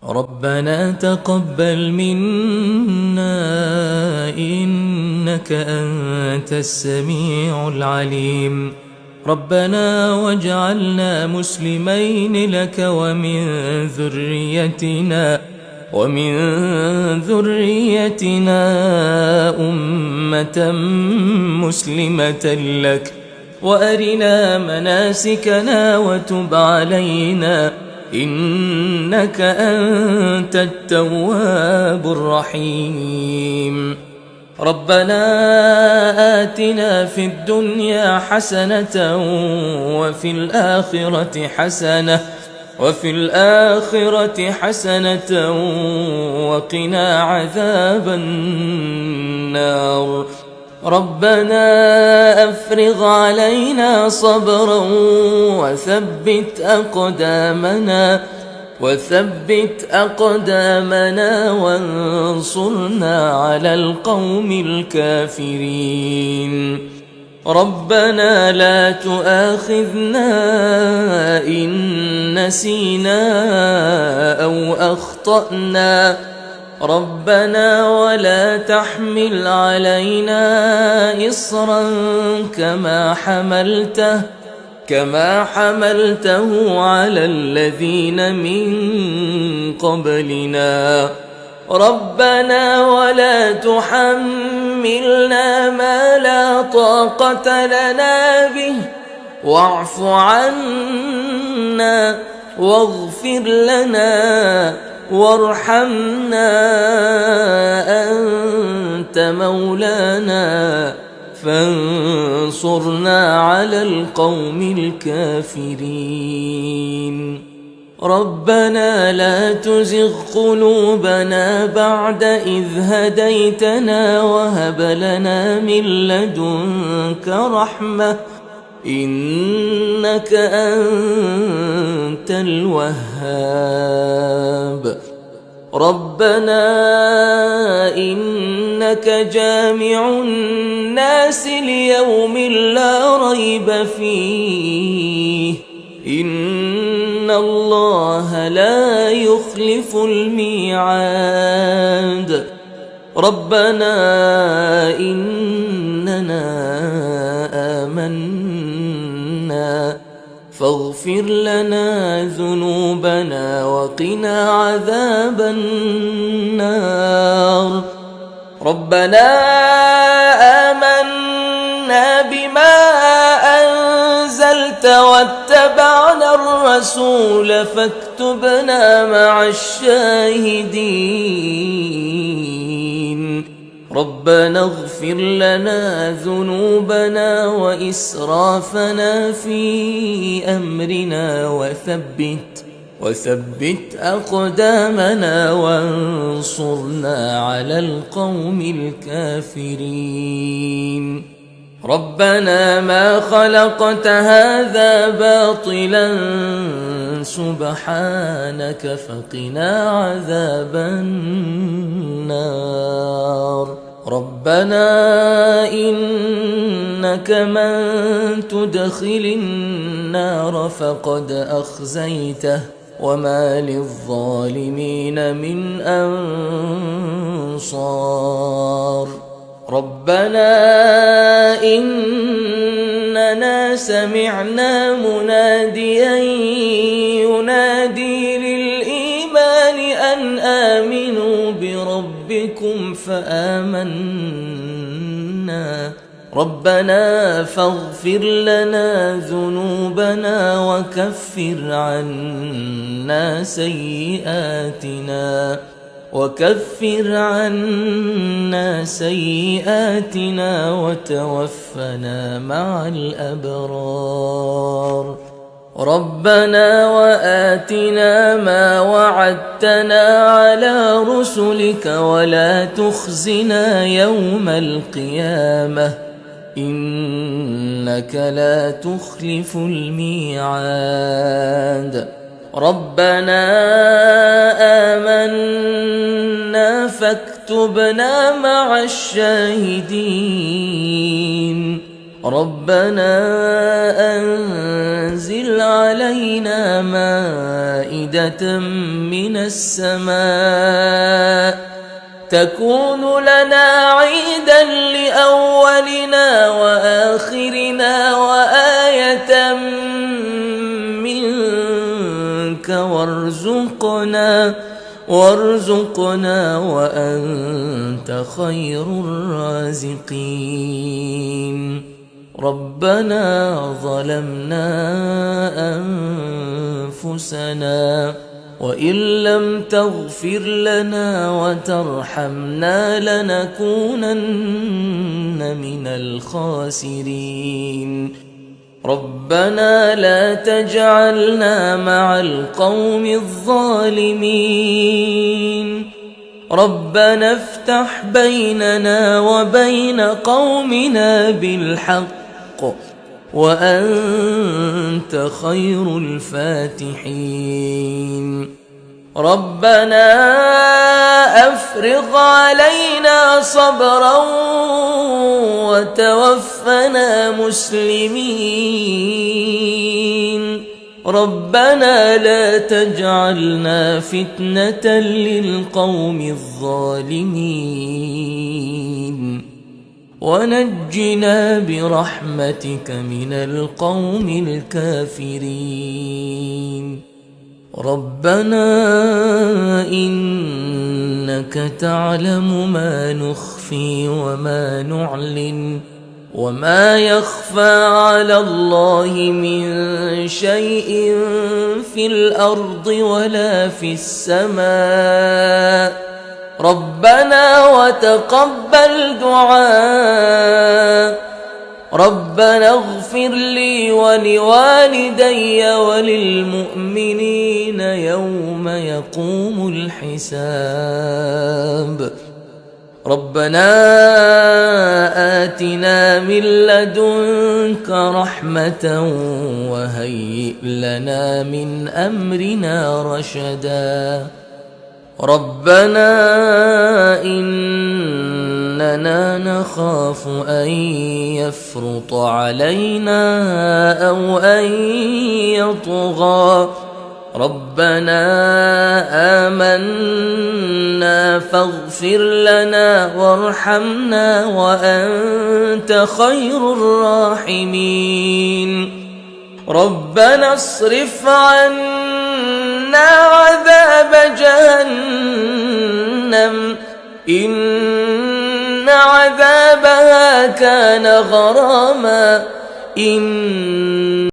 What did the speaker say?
ربنا تقبل منا إنك أنت السميع العليم. ربنا واجعلنا مسلمين لك ومن ذريتنا أمة مسلمة لك، وأرنا مناسكنا وتب علينا إنك أنت التواب الرحيم. ربنا آتنا في الدنيا حسنة وفي الآخرة حسنة وقنا عذاب النار. ربنا أفرغ علينا صبرا وثبت أقدامنا وانصرنا على القوم الكافرين. ربنا لا تؤاخذنا إن نسينا أو أخطأنا. ربنا ولا تحمل علينا إصرا كما حملته على الذين من قبلنا. ربنا ولا تحملنا ما لا طاقة لنا به، واعف عنا واغفر لنا وارحمنا، أنت مولانا فانصرنا على القوم الكافرين. ربنا لا تزغ قلوبنا بعد إذ هديتنا وهب لنا من لدنك رحمة إنك أنت الوهاب. ربنا إنك جامع الناس ليوم لا ريب فيه إن الله لا يخلف الميعاد. ربنا إننا آمنا فاغفر لنا ذنوبنا وقنا عذاب النار. ربنا آمنا بما أنزلت واتبعنا الرسول فاكتبنا مع الشاهدين. ربنا اغفر لنا ذنوبنا وإسرافنا في أمرنا وثبت أقدامنا وانصرنا على القوم الكافرين. ربنا ما خلقت هذا باطلا سبحانك فقنا عذاب النار. ربنا إنك من تدخل النار فقد أخزيته وما للظالمين من أنصار. ربنا إننا سمعنا مناديا ينادي للإيمان أن آمنوا بربكم فآمنا. ربنا فاغفر لنا ذنوبنا وكفر عنا سيئاتنا وتوفنا مع الأبرار. ربنا وآتنا ما وعدتنا على رسلك ولا تخزنا يوم القيامة إنك لا تخلف الميعاد. ربنا آمنا فاكتبنا مع الشاهدين. ربنا أنزل علينا مائدة من السماء تكون لنا عيدا لأولنا وآخرنا وآية منك وارزقنا وأنت خير الرازقين. ربنا ظلمنا أنفسنا وإن لم تغفر لنا وترحمنا لنكونن من الخاسرين. ربنا لا تجعلنا مع القوم الظالمين. ربنا افتح بيننا وبين قومنا بالحق وأنت خير الفاتحين. ربنا أفرغ علينا صبرا وتوفنا مسلمين. ربنا لا تجعلنا فتنة للقوم الظالمين ونجنا برحمتك من القوم الكافرين. ربنا إنك تعلم ما نخفي وما نعلن وما يخفى على الله من شيء في الأرض ولا في السماء. ربنا وتقبل دعاء. ربنا اغفر لي ولوالدي وللمؤمنين يوم يقوم الحساب. ربنا آتنا من لدنك رحمة وهيئ لنا من أمرنا رشدا. ربنا إننا نخاف أن يفرط علينا أو أن يطغى. ربنا آمنا فاغفر لنا وارحمنا وأنت خير الراحمين. ربنا اصرف عنا عذاب جهنم إن عذابها كان غراما